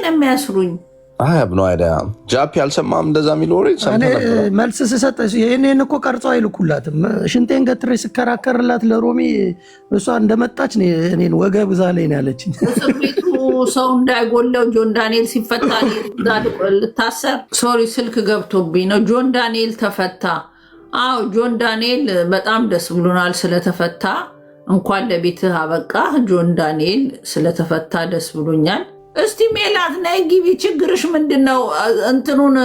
ነው የሚያስሩኝ? I have no idea. ጃፒ አልሰማም እንደዛ የሚል ወሬ ሰምተህ ነበር? መልስ ስሰጥ ይሄንን እኮ ቀርጸው አይልኩላትም። ሽንቴን ገትሬ ስከራከርላት ለሮሚ እሷ እንደመጣች እኔን ወገብ ዛ ላይ ነው ያለችኝ። እስር ቤቱ ሰው እንዳይጎለው ጆን ዳንኤል ሲፈታ ልታሰር። ሶሪ ስልክ ገብቶብኝ ነው። ጆን ዳንኤል ተፈታ። አዎ ጆን ዳንኤል በጣም ደስ ብሎናል ስለተፈታ። እንኳን ለቤትህ አበቃ ጆን ዳንኤል ስለተፈታ ደስ ብሎኛል። እስቲ ሜላት ነይ ግቢ። ችግርሽ ምንድነው? እንትኑን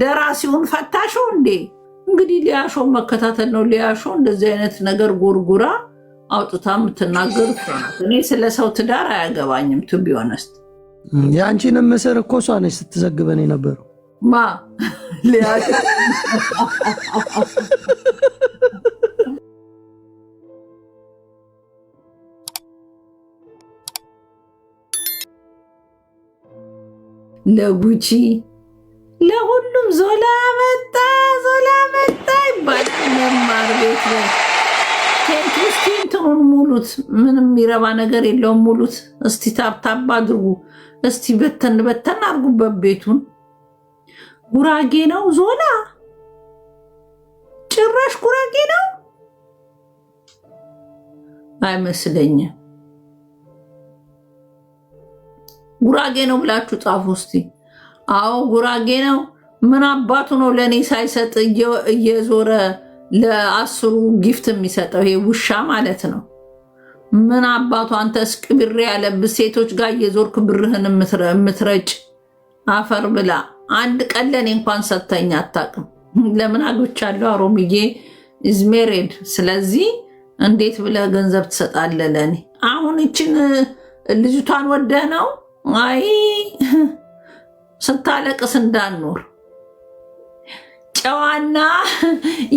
ደራሲውን ፈታሽው እንዴ? እንግዲህ ሊያሾ መከታተል ነው። ሊያሾ እንደዚህ አይነት ነገር ጎርጉራ አውጥታ የምትናገር እኔ ስለ ሰው ትዳር አያገባኝም። ቱ ቢ ኦነስት የአንቺንም ምስር እኮ እሷ ነች ስትዘግበን የነበረው። ማ ሊያ ለጉቺ ለሁሉም ዞላ መጣ ይባላል። መማር ቤት ነው። ቴንኪስቲ እንትኑን ሙሉት። ምንም የሚረባ ነገር የለውም። ሙሉት እስቲ ታብታብ አድርጉ። እስቲ በተን አድርጉበት ቤቱን። ጉራጌ ነው ዞላ፣ ጭራሽ ጉራጌ ነው አይመስለኝም። ጉራጌ ነው ብላችሁ ጻፉ እስቲ። አዎ ጉራጌ ነው። ምን አባቱ ነው ለኔ ሳይሰጥ እየዞረ ለአስሩ ጊፍት የሚሰጠው? ይሄ ውሻ ማለት ነው። ምን አባቱ አንተ እስቅብሬ ያለብስ ሴቶች ጋር እየዞርክ ብርህን የምትረጭ አፈር ብላ። አንድ ቀን ለኔ እንኳን ሰጥተኛ አታውቅም። ለምን አግብቻለሁ? አሮምዬ ኢዝ ሜሪድ። ስለዚህ እንዴት ብለህ ገንዘብ ትሰጣለህ ለኔ? አሁን ይችን ልጅቷን ወደህ ነው? አይ ስታለቅስ እንዳንኖር። ጨዋና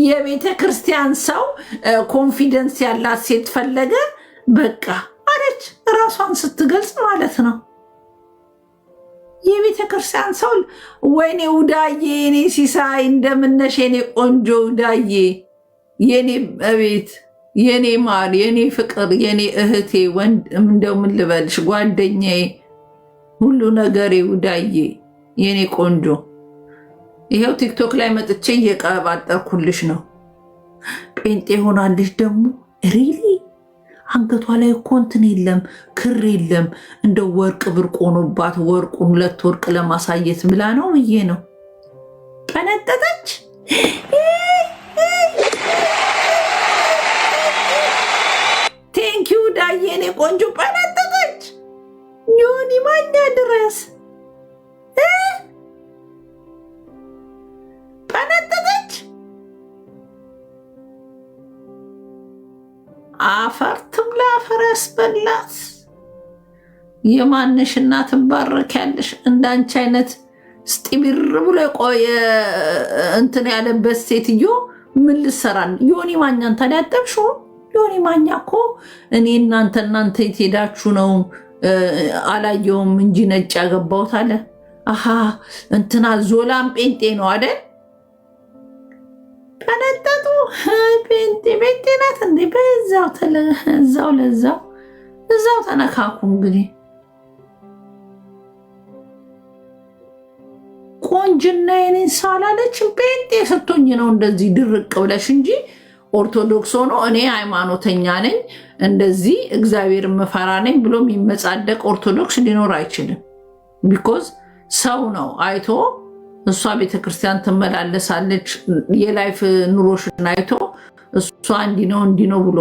የቤተ ክርስቲያን ሰው ኮንፊደንስ ያላት ሴት ፈለገ። በቃ አለች ራሷን ስትገልጽ ማለት ነው። የቤተ ክርስቲያን ሰው ወይኔ ውዳዬ፣ የኔ ሲሳይ እንደምነሽ፣ የኔ ቆንጆ ውዳዬ፣ የኔ እቤት፣ የኔ ማር፣ የኔ ፍቅር፣ የኔ እህቴ፣ ወንድ እንደው ምን ልበልሽ ጓደኛዬ፣ ሁሉ ነገሬ ውዳዬ፣ የኔ ቆንጆ። ይሄው ቲክቶክ ላይ መጥቼ እየቀባጠርኩልሽ ነው። ጴንጤ ሆናልሽ ደግሞ ሪሊ አንገቷ ላይ እኮ እንትን የለም ክር የለም። እንደ ወርቅ ብርቅ ሆኖባት ወርቁን 2 ወርቅ ለማሳየት ብላ ነው ብዬ ነው። ቀነጠጠች። ቴንኪው ዳዬ፣ የኔ ቆንጆ ቀነጠጠች። ዮኒ ማኛ ድረስ ቀነጠጠች። አፈር ትብላ፣ አፈር ያስበላት። የማንሽ እናት ትባረኪያለሽ። እንዳንቺ አይነት ስጢብር ብሎ የቆየ እንትን ያለበት ሴትዮ ምን ልሰራን? ዮኒ ማኛን ታዲያ አጠብሽው? ዮኒ ማኛ እኮ እኔ እናንተ የት ሄዳችሁ ነው አላየውም እንጂ ነጭ ያገባሁት አለ። አሃ እንትና ዞላም ጴንጤ ነው አይደል? ቀነጠጡ። ጴንጤ ናት እንዴ? እዛው ተነካኩ። እንግዲህ ቆንጅና የኔን ሳላለችም ጴንጤ ስትሆኝ ነው እንደዚህ ድርቅ ብለሽ እንጂ ኦርቶዶክስ ሆኖ እኔ ሃይማኖተኛ ነኝ እንደዚህ እግዚአብሔር መፈራ ነኝ ብሎ የሚመጻደቅ ኦርቶዶክስ ሊኖር አይችልም። ቢኮዝ ሰው ነው አይቶ እሷ ቤተክርስቲያን ትመላለሳለች የላይፍ ኑሮሽን አይቶ እሷ እንዲህ ነው ብሎ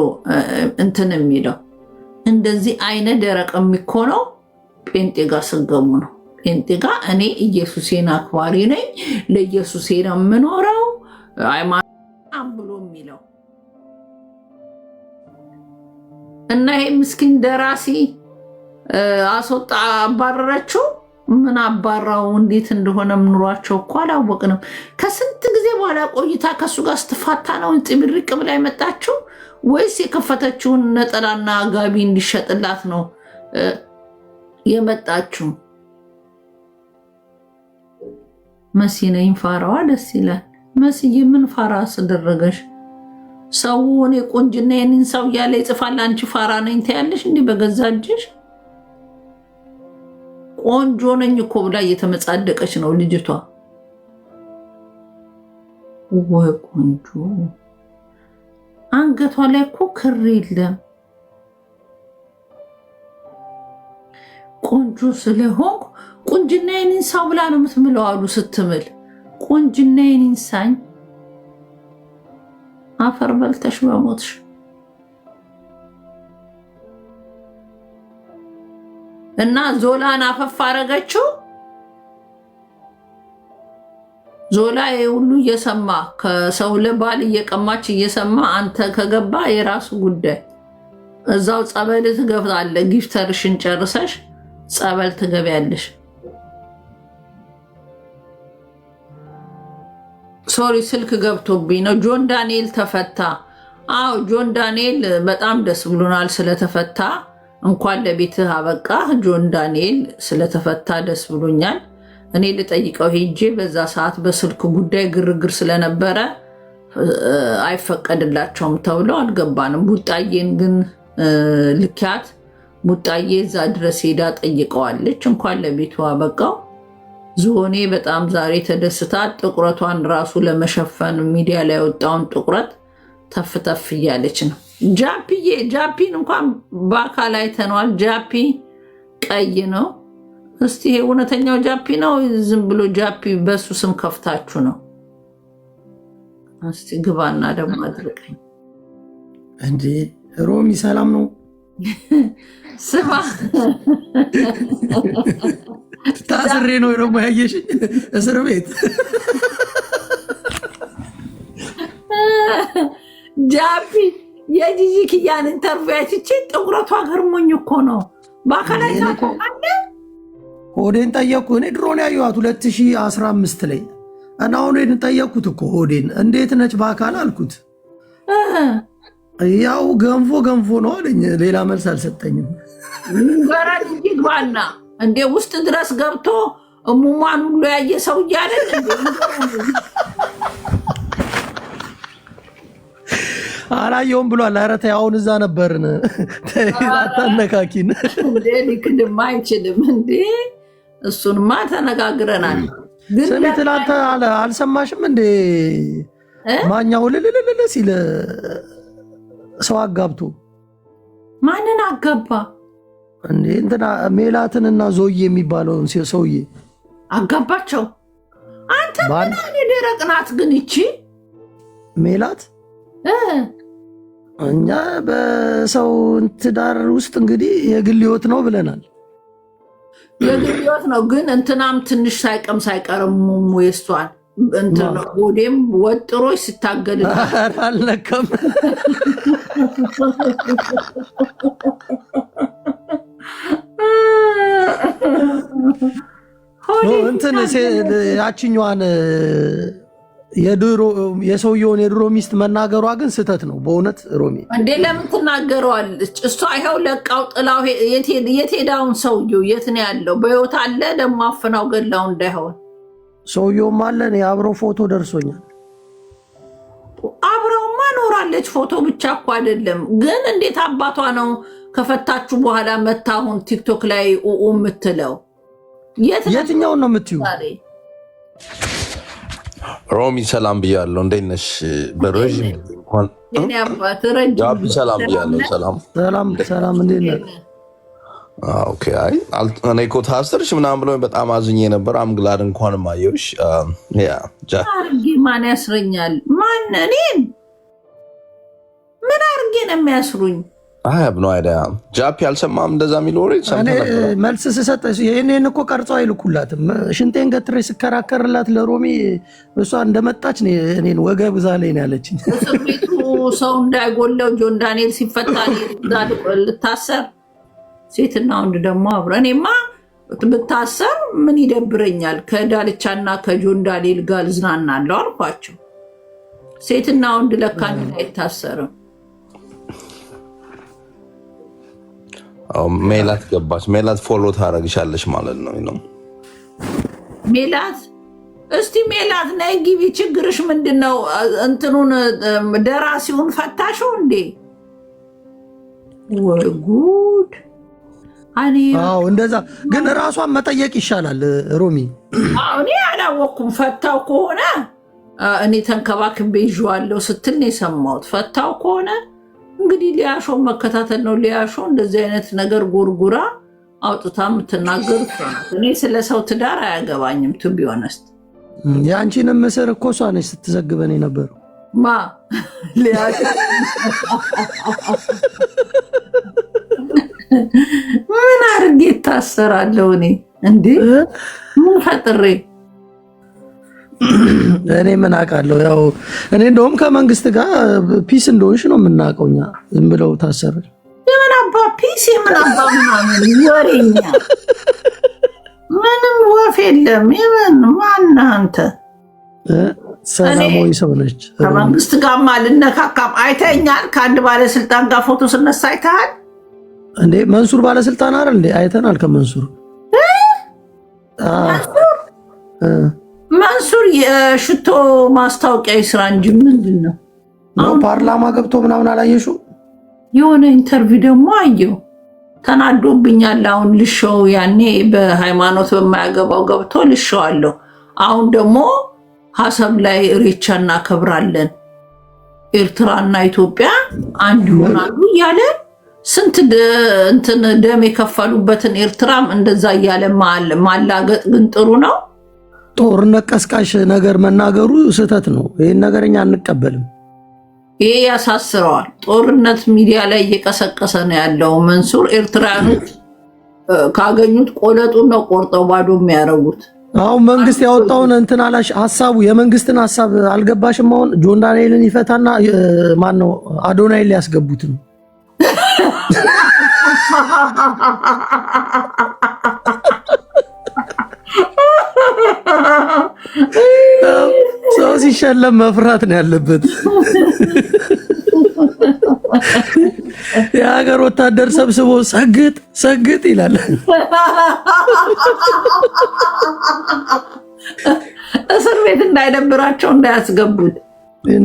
እንትን የሚለው እንደዚህ አይነ ደረቅ የሚኮነው ጴንጤ ጋር ስገሙ ነው። ጴንጤ ጋር እኔ ኢየሱሴን አክባሪ ነኝ ለኢየሱሴ ነው የምኖረው ሃይማኖት ብሎ የሚለው እና ይሄ ምስኪን ደራሲ አስወጣ አባረረችው። ምን አባራው? እንዴት እንደሆነ ኑሯቸው እኮ አላወቅንም። ከስንት ጊዜ በኋላ ቆይታ ከሱ ጋር ስትፋታ ነው ጥብርቅ ብላ የመጣችው ወይስ የከፈተችውን ነጠላና ጋቢ እንዲሸጥላት ነው የመጣችው? መሲ ነኝ ፋራዋ። ደስ ይላል። መስዬ ምን ፋራ አስደረገሽ? ሰው እኔ ቆንጅና የኔን ሰው እያለ ይጽፋል። አንቺ ፋራ ነኝ ትያለሽ እንዲህ በገዛ እጅሽ። ቆንጆ ነኝ እኮ ብላ እየተመጻደቀች ነው ልጅቷ። ወይ ቆንጆ አንገቷ ላይ እኮ ክር የለም። ቆንጆ ስለሆንኩ ቁንጅናዬን እንሳው ብላ ነው የምትምለው አሉ ስትምል። ቁንጅናዬን እንሳኝ አፈር በልተሽ በሞትሽ። እና ዞላን አፈፍ አረገችው። ዞላ ሁሉ እየሰማ ከሰው ለባል እየቀማች እየሰማ አንተ ከገባ የራሱ ጉዳይ። እዛው ጸበል ትገብታለህ። ጊፍተርሽን ጨርሰሽ ጸበል ትገቢያለሽ። ሶሪ ስልክ ገብቶብኝ ነው። ጆን ዳንኤል ተፈታ። አዎ ጆን ዳንኤል በጣም ደስ ብሎናል ስለተፈታ። እንኳን ለቤትህ አበቃ። ጆን ዳንኤል ስለተፈታ ደስ ብሎኛል። እኔ ልጠይቀው ሄጄ በዛ ሰዓት በስልክ ጉዳይ ግርግር ስለነበረ አይፈቀድላቸውም ተብለው አልገባንም። ቡጣዬን ግን ልኪያት ቡጣዬ እዛ ድረስ ሄዳ ጠይቀዋለች። እንኳን ለቤቱ አበቃው። ዝሆኔ በጣም ዛሬ ተደስታ ጥቁረቷን ራሱ ለመሸፈን ሚዲያ ላይ ወጣውን ጥቁረት ተፍተፍ እያለች ነው። ጃፒን እንኳን በአካል አይተነዋል። ጃፒ ቀይ ነው። እስቲ ይሄ እውነተኛው ጃፒ ነው? ዝም ብሎ ጃፒ በሱ ስም ከፍታችሁ ነው? እስቲ ግባና ደግሞ አድርቀኝ እንዴ። ሮሚ ሰላም ነው? ስማ ታስሬ ነው ደግሞ ያየሽኝ እስር ቤት። ጃፒ የጂጂ ክያን ኢንተርቪው አይቼ ጥቁረቷ ገርሞኝ እኮ ነው። በአካል አይታችሁ ሆዴን ጠየቅኩ። እኔ ድሮን ያየኋት 2015 ላይ እና አሁን ጠየቅኩት እኮ ሆዴን እንዴት ነች በአካል አልኩት። ያው ገንፎ ነው አለኝ። ሌላ መልስ አልሰጠኝም። ገራድ ይግባና እንዴ ውስጥ ድረስ ገብቶ እሙማን ሁሉ ያየ ሰው እያለ አላየውም ብሏል። ኧረ ተይ አሁን እዛ ነበርን። አታነካኪን። ሊክድማ አይችልም እንዴ። እሱንማ ተነጋግረናል። ስሚ ትላንት አልሰማሽም እንዴ? ማኛው ልልልል ሲል ሰው አጋብቶ ማንን አጋባ እንዴ? እንትና ሜላትንና ዞዬ የሚባለውን ሰውዬ አጋባቸው። አንተ ምን ደረቅ ናት ግን ይቺ ሜላት። እኛ በሰው ትዳር ውስጥ እንግዲህ የግል ህይወት ነው ብለናል። የግል ህይወት ነው ግን እንትናም ትንሽ ሳይቀም ሳይቀርም የሷን እንትን ወዴም ወጥሮች ሲታገል አልነካም። እንትን ያችኛዋን የሰውየውን የድሮ ሚስት መናገሯ ግን ስህተት ነው በእውነት ሮሚ። እንዴ ለምን ትናገረዋለች? እሷ ይኸው ለቃው ጥላው የት ሄዳውን? ሰውየው የት ነው ያለው? በህይወት አለ? ደግሞ አፍናው ገላው እንዳይሆን ሰውየውም አለ። አብረው ፎቶ ደርሶኛል። አብረውማ ኖራለች። ፎቶ ብቻ እኮ አይደለም ግን እንዴት አባቷ ነው ከፈታችሁ በኋላ መታሁን ቲክቶክ ላይ የምትለው? የትኛውን ነው የምትዩ? ሮሚ ሰላም ብያለሁ። እንዴት ነሽ? በረዥም እንኳን ሰላም ብያለሁ። ሰላም እንዴት ነህ? ኦኬ። አይ እኔ እኮ ታሰርሽ ምናምን ብለው በጣም አዝኜ ነበር። አምግላድ እንኳንም አየሁሽ። አርጌ ማን ያስረኛል? ማን እኔን ምን አርጌ ነው የሚያስሩኝ? አብ ነው አይዳ ጃፒ አልሰማም እንደዛ የሚል ወሬ መልስ ስሰጥ ይሄንን እኮ ቀርጾ አይልኩላትም። ሽንጤን ገትሬ ስከራከርላት ለሮሚ እሷ እንደመጣች እኔን ወገብ ዛ ላይ ነው ያለችኝ። እስር ቤቱ ሰው እንዳይጎለው ጆን ዳንኤል ሲፈታ ልታሰር ሴትና ወንድ ደግሞ አብረ እኔማ ብታሰር ምን ይደብረኛል? ከዳልቻና ከጆን ዳንኤል ጋር ዝናናለሁ አልኳቸው። ሴትና ወንድ ለካ አይታሰርም። ሜላት ገባች። ሜላት ፎሎ ታደርግሻለች ማለት ነው። ሜላት እስቲ ሜላት ነይ ግቢ። ችግርሽ ምንድነው? እንትኑን ደራሲውን ፈታሽው እንዴ? ወይ ጉድ! አዎ እንደዛ ግን ራሷን መጠየቅ ይሻላል ሮሚ። እኔ አላወኩም። ፈታው ከሆነ እኔ ተንከባክቤ ይዤዋለሁ ስትል ነው የሰማሁት። ፈታው ከሆነ እንግዲህ ሊያሾ መከታተል ነው። ሊያሾ እንደዚህ አይነት ነገር ጎርጉራ አውጥታ የምትናገር እኔ ስለ ሰው ትዳር አያገባኝም። ቱ ቢ ኦነስት የአንቺንም ምስር እኮ እሷ ነች ስትዘግበን የነበረው ማ ሊያሾ ምን አድርጌ ታሰራለሁ እኔ እንዴ? ምን ፈጥሬ እኔ ምን አውቃለሁ? ያው እኔ እንደውም ከመንግስት ጋር ፒስ እንደሆንሽ ነው የምናውቀው እኛ። ዝም ብለው ታሰረች። የምን አባ ፒስ የምን አባ ምናምን ወሬኛ፣ ምንም ወፍ የለም። የምን ማነህ አንተ? ሰላማዊ ሰው ነች። ከመንግስት ጋር አልነካካም። አይተኛል። ከአንድ ባለስልጣን ጋር ፎቶ ስነሳ አይተሃል እንዴ? መንሱር ባለስልጣን አይደል እንዴ? አይተናል። ከመንሱር መንሱር የሽቶ ማስታወቂያ ይስራ እንጂ ምንድን ነው? ፓርላማ ገብቶ ምናምን አላየሽው? የሆነ ኢንተርቪው ደግሞ አየው። ተናዶብኛል። አሁን ልሾው ያኔ በሃይማኖት በማያገባው ገብቶ ልሾዋለሁ። አሁን ደግሞ ሀሰብ ላይ ሬቻ እናከብራለን፣ ኤርትራና ኢትዮጵያ አንድ ይሆናሉ እያለ ስንት እንትን ደም የከፈሉበትን ኤርትራም እንደዛ እያለ ማላገጥ ግን ጥሩ ነው። ጦርነት ቀስቃሽ ነገር መናገሩ ስህተት ነው። ይህን ነገር እኛ አንቀበልም። ይሄ ያሳስረዋል። ጦርነት ሚዲያ ላይ እየቀሰቀሰ ነው ያለው መንሱር። ኤርትራያኖች ካገኙት ቆለጡን ነው ቆርጠው ባዶ የሚያረጉት። አሁን መንግስት ያወጣውን እንትን አላሽ ሐሳቡ የመንግስትን ሐሳብ አልገባሽም? አሁን ጆን ዳንኤልን ይፈታና ማን ነው አዶናይን ሊያስገቡት ነው። ሰው ሲሸለም መፍራት ነው ያለበት። የሀገር ወታደር ሰብስቦ ሰግጥ ሰግጥ ይላል። እስር ቤት እንዳይደብራቸው እንዳያስገቡት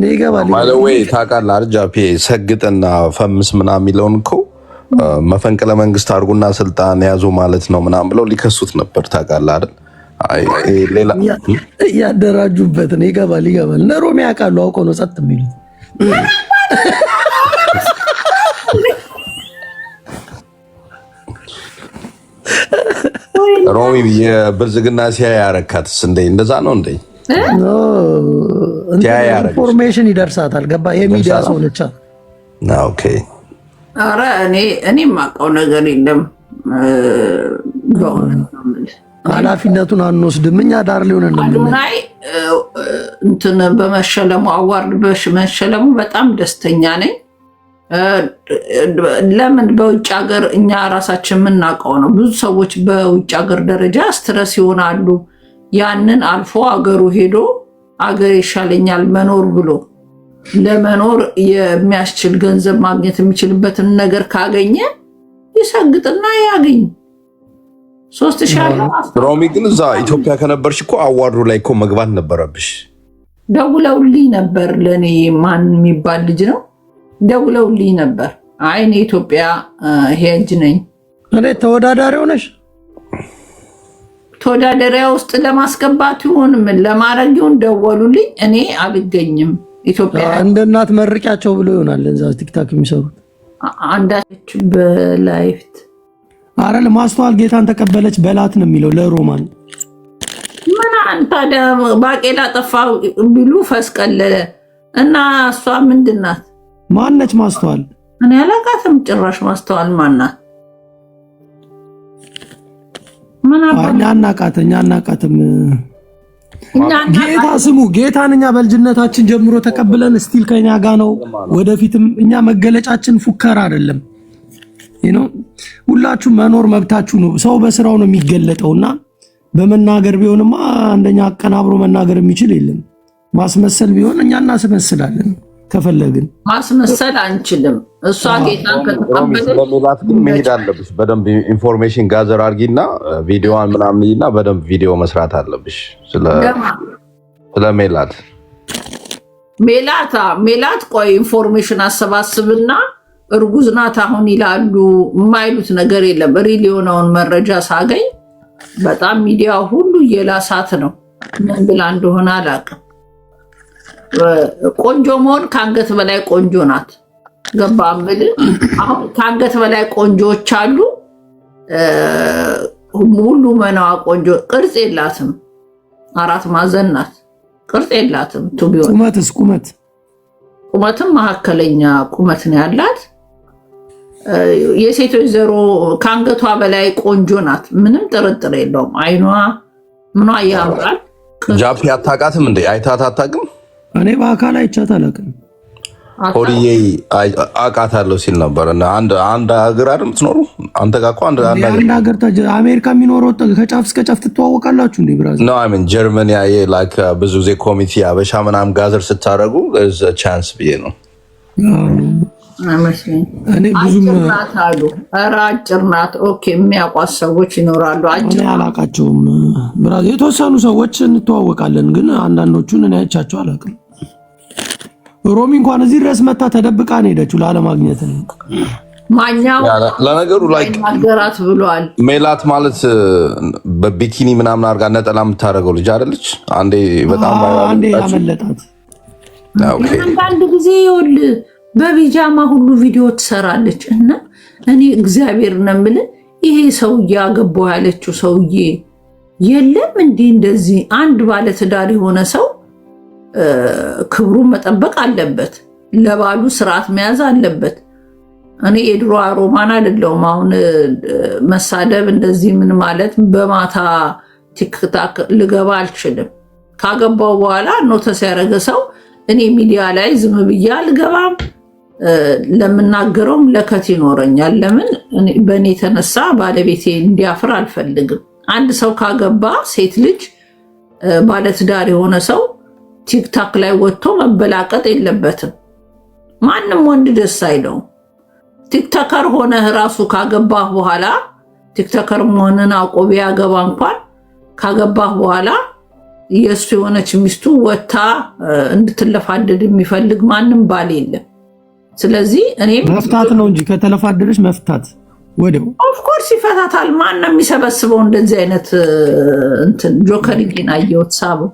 ይገባል። ማለወይ ታውቃለህ አይደል? ጃፒ ሰግጥና ፈምስ ምናምን የሚለውን እኮ መፈንቅለ መንግስት አድርጉና ስልጣን ያዙ ማለት ነው ምናምን ብለው ሊከሱት ነበር። ታውቃለህ አይደል? ሌላ እያደራጁበት ነው። ይገባል። እነ ሮሚ ያውቃሉ። አውቀው ነው ጸጥ የሚሉት። ሮሚ የብልጽግና ሲያይ ያረካትስ እንደ እንደዛ ነው እንደ ኢንፎርሜሽን ይደርሳታል። ገባ? የሚዲያ ሰው ነች። ኦኬ። ኧረ እኔ የማውቀው ነገር የለም። ኃላፊነቱን አንወስድም እኛ። ዳር ሊሆን አዶናይ እንትን በመሸለሙ አዋርድ በመሸለሙ በጣም ደስተኛ ነኝ። ለምን በውጭ ሀገር እኛ ራሳችን የምናውቀው ነው። ብዙ ሰዎች በውጭ ሀገር ደረጃ ስትረስ ይሆናሉ። ያንን አልፎ አገሩ ሄዶ አገር ይሻለኛል መኖር ብሎ ለመኖር የሚያስችል ገንዘብ ማግኘት የሚችልበትን ነገር ካገኘ ይሰግጥና ያገኝ። 3000 ሮሚ ግን እዛ ኢትዮጵያ ከነበርሽ እኮ አዋርዱ ላይ እኮ መግባት ነበረብሽ። ደውለውልኝ ነበር። ለእኔ ማን የሚባል ልጅ ነው ደውለውልኝ ነበር። አይ እኔ ኢትዮጵያ ሄጅ ነኝ። እኔ ተወዳዳሪ ሆነሽ ተወዳዳሪያ ውስጥ ለማስገባት ይሁን ምን ለማድረግ ይሁን ደወሉልኝ። እኔ አልገኝም ኢትዮጵያ። እንደ እናት መርቂያቸው ብሎ ይሆናል እዛ ቲክታክ የሚሰሩት አንዳች በላይፍት አረ ማስተዋል ጌታን ተቀበለች በላት ነው የሚለው ለሮማን። ምን አንተ ባቄላ ጠፋ ቢሉ ፈስቀለለ እና እሷ ምንድናት? ማነች ማስተዋል? እኔ አላውቃትም ጭራሽ። ማስተዋል ማናት? እኛ አናውቃትም። ጌታ ስሙ ጌታን እኛ በልጅነታችን ጀምሮ ተቀብለን ስቲል ከኛ ጋር ነው። ወደፊትም እኛ መገለጫችን ፉከራ አይደለም። ሁላችሁም መኖር መብታችሁ ነው። ሰው በስራው ነው የሚገለጠውና በመናገር ቢሆንማ አንደኛ አቀናብሮ መናገር የሚችል የለም። ማስመሰል ቢሆን እኛ እናስመስላለን። ከፈለግን ማስመሰል አንችልም። እሷ ጌታን ከተቀበለች ለሜላት ግን መሄድ አለብሽ። በደንብ ኢንፎርሜሽን ጋዘር አድርጊና ቪዲዮዋን ምናምንና በደንብ ቪዲዮ መስራት አለብሽ ስለ ሜላት። ሜላት ቆይ ኢንፎርሜሽን አሰባስብና እርጉዝ ናት አሁን ይላሉ። የማይሉት ነገር የለም። ሪል የሆነውን መረጃ ሳገኝ በጣም ሚዲያ ሁሉ እየላሳት ነው። ምን ብላ እንደሆነ አላውቅም። ቆንጆ መሆን ከአንገት በላይ ቆንጆ ናት። ገባ ብል አሁን ከአንገት በላይ ቆንጆዎች አሉ። ሁሉ መናዋ ቆንጆ፣ ቅርጽ የላትም። 4 ማዕዘን ናት፣ ቅርጽ የላትም። ቁመትም መካከለኛ ቁመት ነው ያላት። የሴቶች ዘሮ ከአንገቷ በላይ ቆንጆ ናት። ምንም ጥርጥር የለውም። አይኗ ምኗ ያምራል። ጃፒ አታውቃትም እንዴ? አይታት አታውቅም? እኔ በአካል አይቻት አላውቅም። ሆልዬ አውቃታለሁ ሲል ነበር። አንድ ሀገር አይደል የምትኖሩ? አንተ ጋር እኮ አንድ ሀገር አሜሪካ የሚኖረው ከጫፍ እስከ ጫፍ ትተዋወቃላችሁ እንዴ? ብራዚል ነው አይ ጀርመን ላይክ ብዙ ጊዜ ኮሚቴ አበሻ ምናምን ጋዘር ስታደርጉ ቻንስ ብዬ ነው። እኔ ብዙም አሉ። ኧረ አጭር ናት። ኦኬ የሚያውቋት ሰዎች ይኖራሉ። እኔ አላውቃቸውም። ብራዚል የተወሰኑ ሰዎች እንተዋወቃለን፣ ግን አንዳንዶቹን እኔ አይቻቸው አላውቅም። ሮሚ እንኳን እዚህ ድረስ መታ ተደብቃ ነው ሄደችው ላለማግኘት ነው። ማኛው ለነገሩ ላይ ማገራት ብሏል። ሜላት ማለት በቢኪኒ ምናምን አድርጋ ነጠላ የምታደርገው ልጅ አይደለች? አንዴ በጣም ያመለጣት። አንዳንድ ጊዜ ይኸውልህ በቢጃማ ሁሉ ቪዲዮ ትሰራለች። እና እኔ እግዚአብሔር ነው የምልህ ይሄ ሰውዬ አገባው ያለችው ሰውዬ የለም እንዴ? እንደዚህ አንድ ባለትዳር የሆነ ሰው ክብሩን መጠበቅ አለበት። ለባሉ ስርዓት መያዝ አለበት። እኔ የድሮ ሮማን አይደለሁም። አሁን መሳደብ እንደዚህ ምን ማለት በማታ ቲክታክ ልገባ አልችልም። ካገባው በኋላ ኖተስ ያደረገ ሰው እኔ ሚዲያ ላይ ዝም ብዬ አልገባም። ለምናገረውም ለከት ይኖረኛል። ለምን በእኔ የተነሳ ባለቤቴ እንዲያፍር አልፈልግም። አንድ ሰው ካገባ ሴት ልጅ ባለትዳር የሆነ ሰው ቲክታክ ላይ ወጥቶ መበላቀጥ የለበትም። ማንም ወንድ ደስ አይለውም። ቲክቶከር ሆነህ ራሱ ካገባህ በኋላ ቲክቶከር መሆንን አውቆ ቢያገባ እንኳን ካገባህ በኋላ የእሱ የሆነች ሚስቱ ወታ እንድትለፋደድ የሚፈልግ ማንም ባል የለም። ስለዚህ እኔ መፍታት ነው እንጂ ከተለፋደደች መፍታት ወዲያው ኦፍኮርስ ይፈታታል። ማን ነው የሚሰበስበው እንደዚህ አይነት እንትን ጆከሪንግን አየሁት ሳበው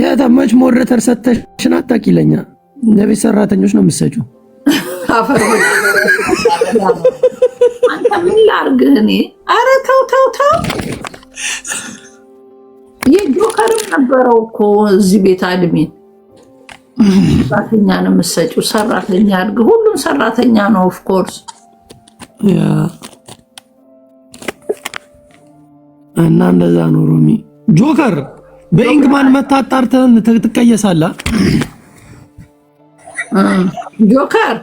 የተመች ሞደሬተር ሰተሽን አታቂለኛ ለቤት ሰራተኞች ነው የምትሰጪው። አንተ ምን ላድርግህ እኔ? ኧረ ተው ተው ተው። የጆከርም ነበረው እኮ እዚህ ቤት አድሜን ሰራተኛ ነው የምትሰጪው። ሰራተኛ አድርግ። ሁሉም ሰራተኛ ነው ኦፍኮርስ። እና እንደዛ ነው ሮሚ። ጆከር በኢንግማን መታጣርተን ትቀየሳለህ። ጆከር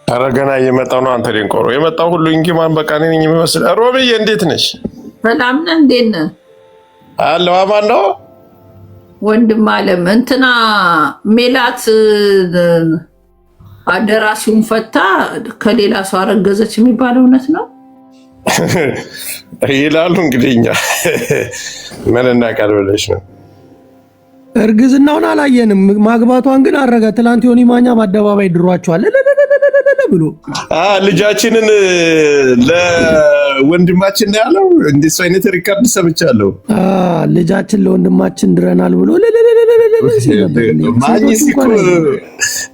ኧረ ገና እየመጣው ነው። አንተ ሊንቆሮ የመጣው ሁሉ ኢንግማን በቃ እኔ ነኝ የሚመስል። ሮሚዬ እንዴት ነሽ? ሰላም ነህ? እንዴት ነህ? አለው አማን ነው ወንድም አለም እንትና ሜላት አደራሲውን ፈታ ከሌላ ሰው አረገዘች የሚባለው እውነት ነው ይላሉ። እንግዲህ እኛ ምን እናውቃል ብለሽ ነው። እርግዝናውን አላየንም፣ ማግባቷን ግን አረጋ። ትላንት ዮኒ ማኛ በአደባባይ ድሯቸዋል ብሎ ልጃችንን ለወንድማችን ነው ያለው። እንደሱ አይነት ሪካርድ ሰምቻለሁ። ልጃችን ለወንድማችን ድረናል ብሎ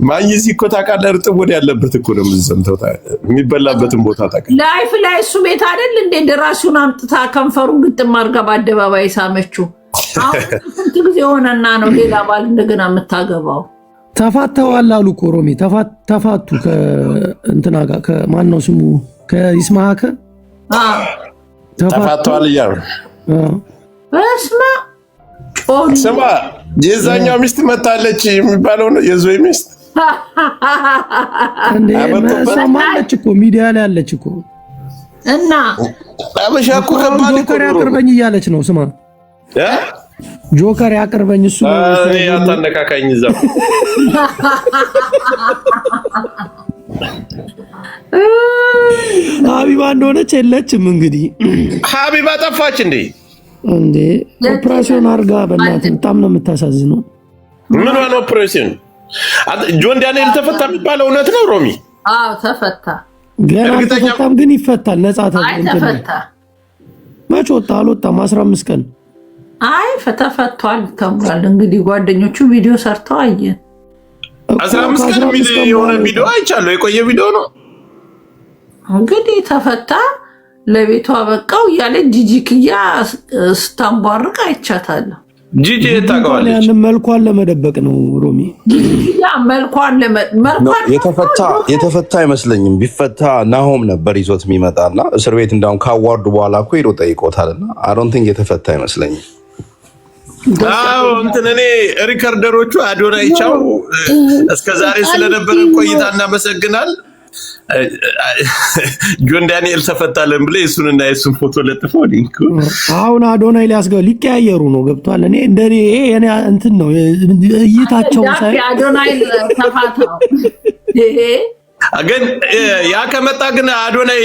ማኝስ እኮ ታውቃለህ፣ እርጥብ ወደ ያለበት እኮ ነው የምንሰምተው። የሚበላበትን ቦታ ታውቃለህ። ላይፍ ላይ እሱ ቤት አይደል እንደ ደራሲውን አምጥታ ከንፈሩን ግጥም አድርጋ በአደባባይ ሳመችው። አሁን ስንት ጊዜ ሆነና ነው ሌላ ባል እንደገና የምታገባው? ተፋተዋል አሉ እኮ ሮሚ። ተፋቱ ከእንትና ጋር ከማን ነው ስሙ ከይስማከ ተፋተዋል እያሉ በስመ ስማ፣ የዛኛው ሚስት መታለች የሚባለው ነው የዞይ ሚስት እንዴ? ሰማለች እኮ ሚዲያ ላይ አለች እኮ። እና አበሻ እኮ ከባድ ጆከር ያቅርበኝ እያለች ነው። ስማ ጆከር ያቅርበኝ እሱ ያታነካካኝ እዛ ሀቢባ እንደሆነች የለችም። እንግዲህ ሀቢባ ጠፋች እንዴ? እንዴ ኦፕሬሽን አርጋ በእናትህ በጣም ነው የምታሳዝነው። ምን ዋን ኦፕሬሽን? ጆን ዳንኤል ተፈታ የሚባለው እውነት ነው ሮሚ? አዎ ተፈታ። ገና ተፈታም ግን ይፈታል። ነፃ ተፈታ። መች ወጣ አልወጣም 15 ቀን አይ ተፈቷል ተብሏል። እንግዲህ ጓደኞቹ ቪዲዮ ሰርተው አየን። 15 ቀን የሚል የሆነ ቪዲዮ አይቻለሁ። የቆየ ቪዲዮ ነው። እንግዲህ ተፈታ ለቤቷ በቃው እያለ ጂጂክያ ስታንቧርቅ አይቻታለሁ። ጂጂ ታውቀዋለች። ያንን መልኳን ለመደበቅ ነው ሮሚ። ጂጂክያ መልኳን የተፈታ አይመስለኝም። ቢፈታ ናሆም ነበር ይዞት የሚመጣና እስር ቤት እንዳውም ካዋርዱ በኋላ እኮ ሄዶ ጠይቆታልና አይ ዶንት ቲንክ የተፈታ አይመስለኝም። አዎ እንትን እኔ ሪከርደሮቹ አዶናይ ቻው እስከዛሬ ስለነበረ ቆይታ እናመሰግናል። ጆን ዳንኤል ተፈታለን ብለ እሱንና የሱን ፎቶ ለጥፎ ሊንክ አሁን አዶናይ ሊቀያየሩ ነው። ገብቷል። እኔ እንደኔ የኔ እንትን ነው እይታቸው ሳይ አዶናይ ተፋታው ግን ያ ከመጣ ግን አዶናይ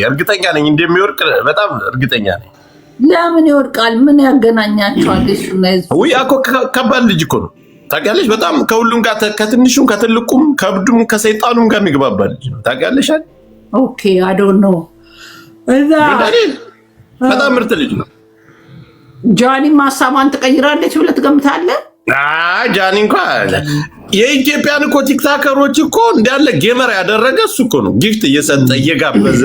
እርግጠኛ ነኝ እንደሚወርቅ በጣም እርግጠኛ ነኝ። ለምን ይወርቃል? ምን ያገናኛቸዋል? እሱና ወይ አኮ ከባድ ልጅ እኮ ነው ታውቂያለሽ። በጣም ከሁሉም ጋር ከትንሹም ከትልቁም ከብዱም ከሰይጣኑም ጋር የሚግባባ ልጅ ነው ታውቂያለሽ። ኦኬ አይ ዶንት ኖ እዛ በጣም ምርጥ ልጅ ነው። ጃኒ ማሳማን ትቀይራለች ብለህ ትገምታለህ? ጃኒ እንኳን የኢትዮጵያን እኮ ቲክታከሮች እኮ እንዳለ ጌመር ያደረገ እሱ እኮ ነው። ጊፍት እየሰጠ እየጋበዘ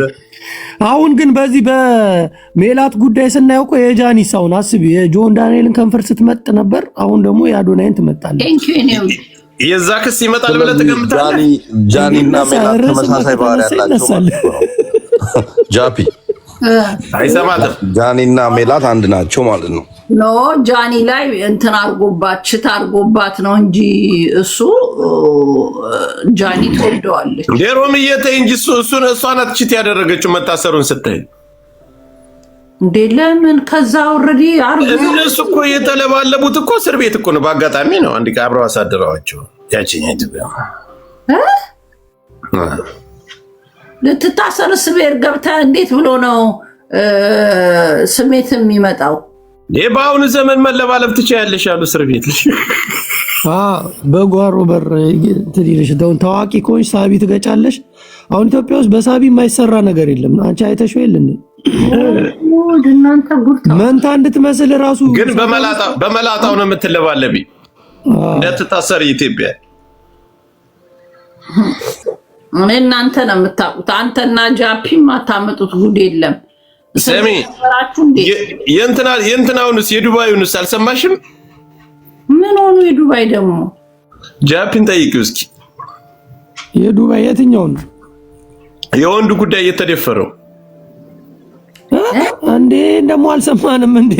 አሁን ግን በዚህ በሜላት ጉዳይ ስናየው እኮ የጃኒ ሳውን አስቢ። የጆን ዳንኤልን ከንፈር ስትመጥ ነበር። አሁን ደግሞ የአዶናይን ትመጣለች። የዛ ክስ ይመጣል ብለህ ትገምታለህ? ጃኒና ሜላት ተመሳሳይ ባህሪ ያላቸው ጃፒ አይሰማትም። ጃኒና ሜላት አንድ ናቸው ማለት ነው። ኖ ጃኒ ላይ እንትን አርጎባት ሽታ አርጎባት ነው እንጂ እሱ ጃኒ ትወደዋለች። ሮምዬ ተይ እንጂ እሷ ናት ችት ያደረገችው መታሰሩን ስታይ እንዴ። ለምን ከዛ ኦልሬዲ እነሱ እኮ የተለባለቡት እኮ እስር ቤት እኮ ነው። በአጋጣሚ ነው አንድ አብረው አሳድረዋቸው ያቺኝ ኢትዮጵያ ልትታሰር እስር ቤት ገብተህ እንዴት ብሎ ነው ስሜት የሚመጣው? ይህ በአሁኑ ዘመን መለባለብ ትችያለሽ ያሉ እስር ቤት በጓሮ በር ትልልሽ ደውን ታዋቂ ከሆንሽ ሳቢ ትገጫለሽ። አሁን ኢትዮጵያ ውስጥ በሳቢ የማይሰራ ነገር የለም። አንቺ አይተሽው የለ እንዴ? እናንተ ጉርታ መንታ እንድትመስል ራሱ ግን በመላጣው ነው የምትለባለቢ እንደትታሰር ኢትዮጵያ። እኔ እናንተ ነው የምታውቁት። አንተና ጃፒ ማታመጡት ጉድ የለም። ሰሚ የእንትናውንስ የዱባዩንስ አልሰማሽም? ምን ሆኑ? የዱባይ ደግሞ ጃፒን ጠይቂው እስኪ። የዱባይ የትኛው ነው? የወንዱ ጉዳይ እየተደፈረው እንዴ? እንደሞ አልሰማንም እንዴ?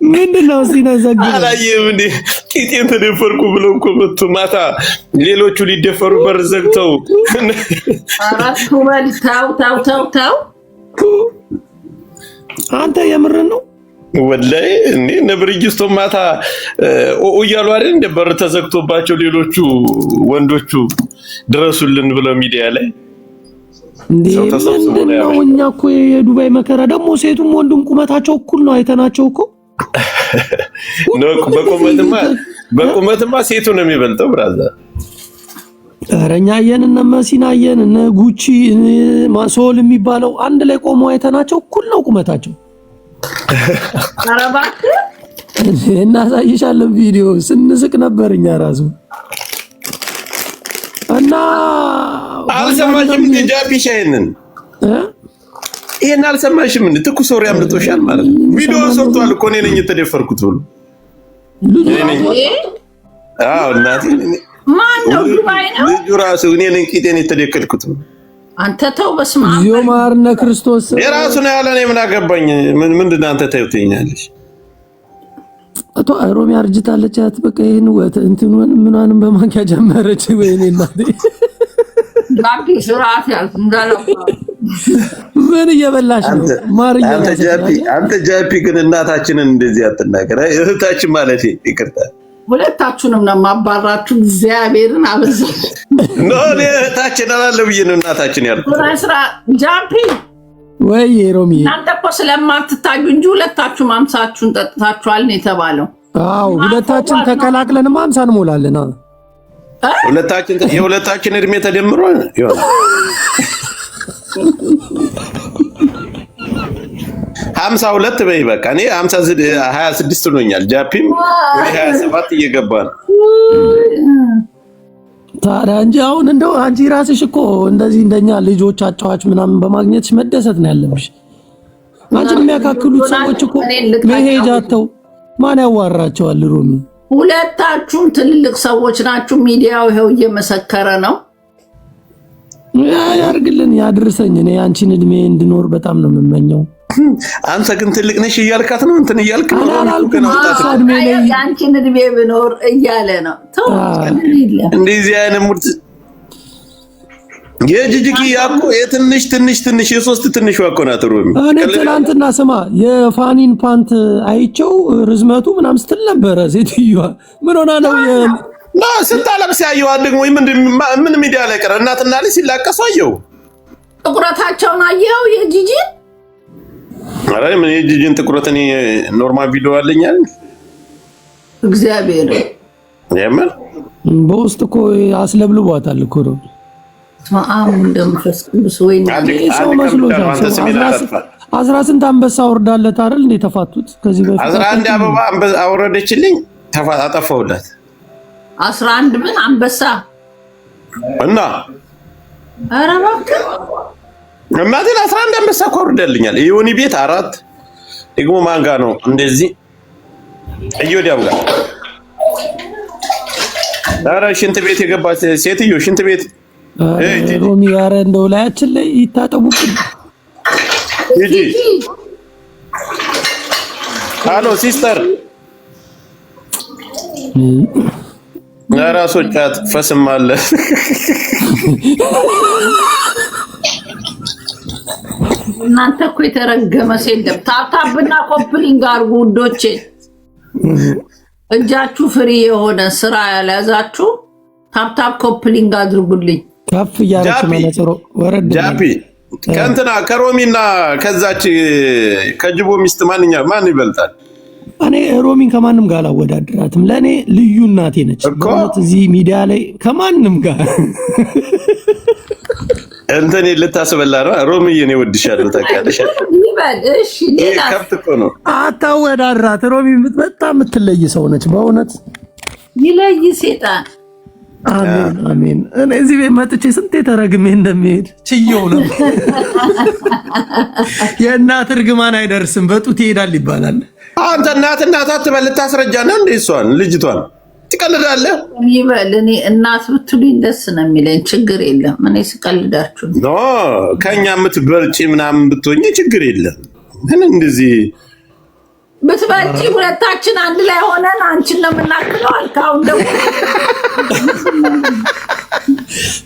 ምንድነው ሲነዘግ አላየም እንዴ? ቂጤን ተደፈርኩ ብለው እኮ መጡ ማታ። ሌሎቹ ሊደፈሩ በር ዘግተው አራቱ በል ታው አንተ የምርን ነው ወላሂ እንዴ? ነብርጅስቶ ማታ እያሉ አይደል እንደ በር ተዘግቶባቸው ሌሎቹ ወንዶቹ ድረሱልን ብለው ሚዲያ ላይ እንዴ? ምንድነው? እኛ እኮ የዱባይ መከራ ደግሞ ሴቱም ወንዱም ቁመታቸው እኩል ነው። አይተናቸው እኮ በቁመትማ ሴቱ ነው የሚበልጠው ብራዘር። አረኛ አየን እነ መሲና አየን እነ ጉቺ ሶል የሚባለው አንድ ላይ ቆመው አይተናቸው እኩል ነው ቁመታቸው። አረባክ እናሳይሻለን ቪዲዮ ስንስቅ ነበር እኛ ራሱ እና አልሰማሽም እንደ ጃፒ ሻይንን ይሄን አልሰማሽም እንደ ትኩስ ወሬ አምልጦሻል ማለት ነው። ቪዲዮ ሰርቷል እኮ እኔ ነኝ የተደፈርኩት ብሎ አዎ እናቴ ማን ነው? ዱባይ ነው ልጁ ራሱ እኔ ነኝ ቂጤን የተደከልኩት። አንተ ተው በስመ አብ ዮማርነ ክርስቶስ የራሱ ነው ያለ። እኔ ምን አገባኝ? ምንድን ነው አንተ ታዩትኛለሽ? አቶ ሮሚ አርጅታለች። አትበቃ ይሄን ወተ እንትኑን ምናንም በማንኪያ ጀመረች። ወይኔ እናቴ ጃፒ ስራት ያልኩ እንዳለው ምን እየበላሽ ነው? ማርኛ አንተ ጃፒ ግን እናታችንን እንደዚህ አትናገር። እህታችን ማለት ይቅርታ ሁለታችሁንም ነው ማባራችሁ። እግዚአብሔርን አበዛው ነው እህታችን አላለ ብዬ ነው እናታችን ያልኩት። ስራ ጃፒ ወይ ሮሚ እናንተ እኮ ስለማትታዩ እንጂ ሁለታችሁም አምሳችሁን ጠጥታችኋል ነው የተባለው። አዎ ሁለታችን ተቀላቅለንማ 50 እንሞላለን። የሁለታችን እድሜ ተደምሮ ይሆናል 52 በይ በቃ እኔ 26 ሆኖኛል። ጃፒም ወደ 27 እየገባ ነው። ታዲያ እንጂ አሁን እንደው አንቺ ራስሽ እኮ እንደዚህ እንደኛ ልጆች አጫዋች ምናምን በማግኘትሽ መደሰት ነው ያለብሽ። አንቺን የሚያካክሉት ሰዎች እኮ መሄጃቸው ማን ያዋራቸዋል? ሮሚ ሁለታችሁም ትልልቅ ሰዎች ናችሁ። ሚዲያው ይሄው እየመሰከረ ነው። ያርግልን ያድርሰኝ። እኔ አንቺን እድሜ እንድኖር በጣም ነው የምመኘው። አንተ ግን ትልቅ ነሽ እያልካት ነው እንትን እያልክ ነው። አንቺን እድሜ ብኖር እያለ ነው። እንደዚህ አይነት ሙድ የጂጂኪ ያቆ የትንሽ የሶስት ትንሽ ዋቆ ናት ሮሚ። እኔ ትናንትና ስማ የፋኒን ፓንት አይቼው ርዝመቱ ምናምን ስትል ነበረ ሴትዮዋ። ምን ሆና ነው ስታለብስ ያየዋት ደግሞ ምን ሚዲያ ላይ ቀረ? እናትና ልጅ ሲላቀሱ አየው። ጥቁረታቸውን አየው የጂጂ አረ ምን የጂጂን ጥቁረት እኔ ኖርማል ቪዲዮ አለኛል። እግዚአብሔር ያመር በውስጥ እኮ አስለብልቧታል እኮ ነው። ማአም እንደምፈስ ቅዱስ ወይ ሰው መስሎታል። 18 አንበሳ ወርዳለት አይደል እንዴ ተፋቱት? ከዚህ በፊት 11 አበባ አወረደችልኝ አጠፋውላት። 11 ምን አንበሳ እና ኧረ እባክህ እናቴን 11 አንበሳ እኮ ወርዳልኛል። ይሁን ቤት 4 ደግሞ ማንጋ ነው እንደዚህ እዮዳው ጋር ኧረ ሽንት ቤት የገባች ሴትዮ ሽንት ቤት ሮሚ ያረ እንደው ላያችን ላይ ይታጠቡብን። ጂጂ ሃሎ ሲስተር ራሶቻት ፈስም አለ። እናንተ እኮ የተረገመ ሴለም ታብታብና ኮፕሊንግ አድርጉ ውዶቼ። እጃችሁ ፍሪ የሆነ ስራ ያልያዛችሁ ታብታብ ኮፕሊንግ አድርጉልኝ። ከፍ እያለች መነጽሮ ወረድ ጃፒ ከእንትና ከሮሚና ከዛች ከጅቦ ሚስት ማን ይበልጣል? እኔ ሮሚን ከማንም ጋር አላወዳድራትም። ለእኔ ልዩ እናቴ ነች። በእውነት እዚህ ሚዲያ ላይ ከማንም ጋር እንትን ልታስበላ ነው። ሮሚዬ እኔ እወድሻለሁ ታውቂያለሽ። እሺ ሌላ ከብት እኮ ነው። አታወዳድራት። ሮሚ በጣም የምትለይ ሰው ነች በእውነት። ይለይ ሴጣን። አሜን አሜን። እኔ እዚህ ቤት መጥቼ ስንቴ ተረግሜ እንደሚሄድ ችየው ነው። የእናት እርግማን አይደርስም በጡት ይሄዳል ይባላል። አንተ እናት አትበል። ልታስረጃ ነው እንዴ? እሷን ልጅቷን ትቀልዳለህ? ይበል። እኔ እናት ብትሉኝ ደስ ነው የሚለኝ፣ ችግር የለም። እኔ ስቀልዳችሁ ኖ ከኛ የምትበልጪ ምናምን ብትሆኚ ችግር የለም። ግን እንደዚህ ብትበልጪ ሁለታችን አንድ ላይ ሆነን አንቺን ነው የምናክለው አልክ። አሁን ደግሞ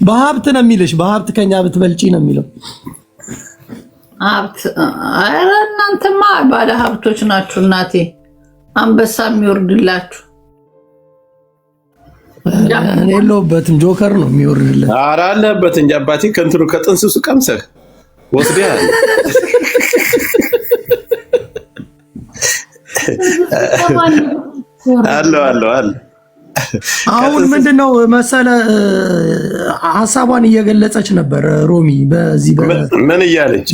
በሀብት ነው የሚልሽ። በሀብት ከኛ ብትበልጪ ነው የሚለው። ሀብት ኧረ እናንተማ ባለ ሀብቶች ናችሁ። እናቴ አንበሳ የሚወርድላችሁ እኔ የለሁበትም። ጆከር ነው የሚወርድለት። ኧረ አለበት እንጂ አባቴ ከእንትኑ ከጥንስሱ ቀምሰህ ወስደሃል። አለ አሁን ምንድነው መሰለ ሀሳቧን እየገለጸች ነበር ሮሚ። በዚህ ምን እያለች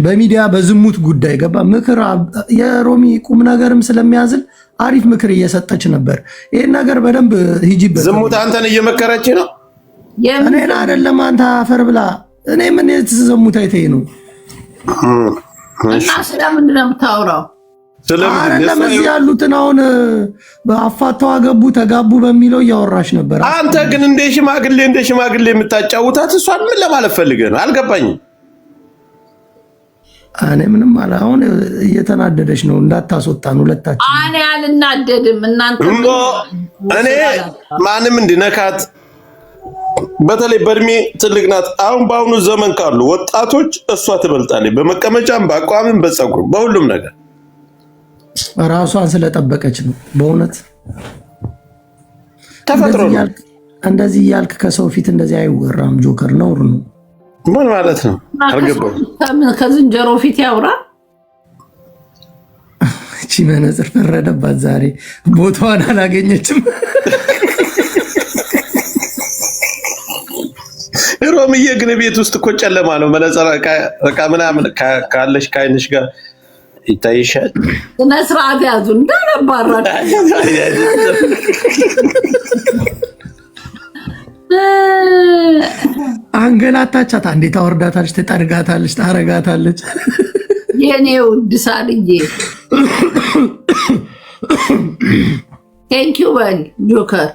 በሚዲያ በዝሙት ጉዳይ ገባ ምክር የሮሚ ቁም ነገርም ስለሚያዝል አሪፍ ምክር እየሰጠች ነበር። ይሄን ነገር በደንብ ሂጂበት። ዝሙት አንተን እየመከረች ነው። እኔን አይደለም አንተ አፈር ብላ። እኔ ምን ዝሙት አይተኝ ነው እና ስለምንድን ነው የምታወራው? አይደለም እዚህ ያሉትን አሁን በአፋተው አገቡ ተጋቡ በሚለው እያወራሽ ነበር። አንተ ግን እንደ ሽማግሌ የምታጫውታት እሷን ምን ለማለት ፈልገህ ነው? አልገባኝም። እኔ ምንም አለ። አሁን እየተናደደች ነው እንዳታስወጣን ሁለታችን። እኔ አልናደድም። እናንተ እኔ ማንም እንዲነካት በተለይ በእድሜ ትልቅ ናት። አሁን በአሁኑ ዘመን ካሉ ወጣቶች እሷ ትበልጣለች። በመቀመጫም በአቋምም በፀጉር በሁሉም ነገር ራሷን ስለጠበቀች ነው። በእውነት ተፈጥሮ ነው። እንደዚህ እያልክ ከሰው ፊት እንደዚህ አይወራም። ጆከር ነውር ነው። ምን ማለት ነው? አልገባኝም። ከዝንጀሮ ፊት ያውራ። እቺ መነጽር ፈረደባት ዛሬ ቦታዋን አላገኘችም። ሮምዬ ግን ቤት ውስጥ እኮ ጨለማ ነው። መነጽር በቃ ምናምን ካለሽ ከዓይንሽ ጋር ይታይሻል። ስነ ስርዓት ያዙ እንዳነባራል። አንገላታቻት። አንዴ ታወርዳታለች፣ ትጠርጋታለች፣ ታረጋታለች። የኔ ውድ ሳልዬ ቴንኪው በል ጆከር።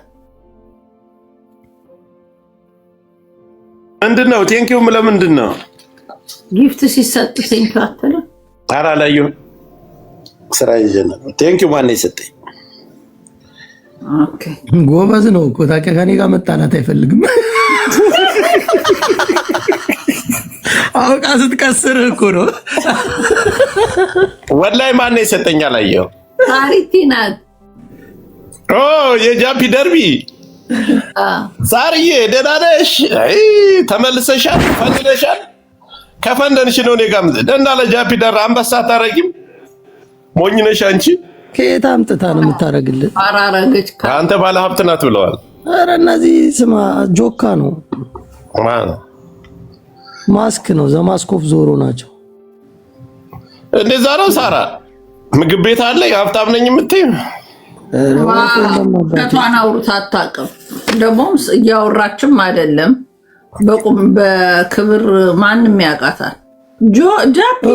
ምንድን ነው ቴንኪው? ለምንድን ነው ጊፍት ሲሰጥ ቴንኪው አትልም? ኧረ አላየሁም። ስራ ይዤ ነበር። ቴንኪው ማነው የሰጠኝ? ኦኬ ጎበዝ ነው እኮ ታውቂያ። ከኔ ጋር መጣላት አይፈልግም። አውቃ ስትቀስር እኮ ነው። ወላሂ ማነው የሰጠኝ? አላየሁም። ታሪቲ ናት። ኦ የጃፒ ደርቢ ዛርዬ ደህና ነሽ? አይ ተመልሰሻል፣ ፈንደሻል። ከፈንደንሽ ነው እኔ ጋር ደህና ጃፒ ደር አንበሳ አታረጊም? ሞኝ ነሽ አንቺ። ከየት አምጥታ ነው የምታረግልህ? አራረገች። አንተ ባለ ሀብት ናት ብለዋል። ኧረ እነዚህ ስማ ጆካ ነው ማስክ ነው ዘማስኮፍ ዞሮ ናቸው። እንደዛ ነው። ሳራ ምግብ ቤት አለ የሀብታም ነኝ የምትይ ከቷን አውሩት አታውቅም። ደግሞም እያወራችም አይደለም። በክብር ማንም ያውቃታል።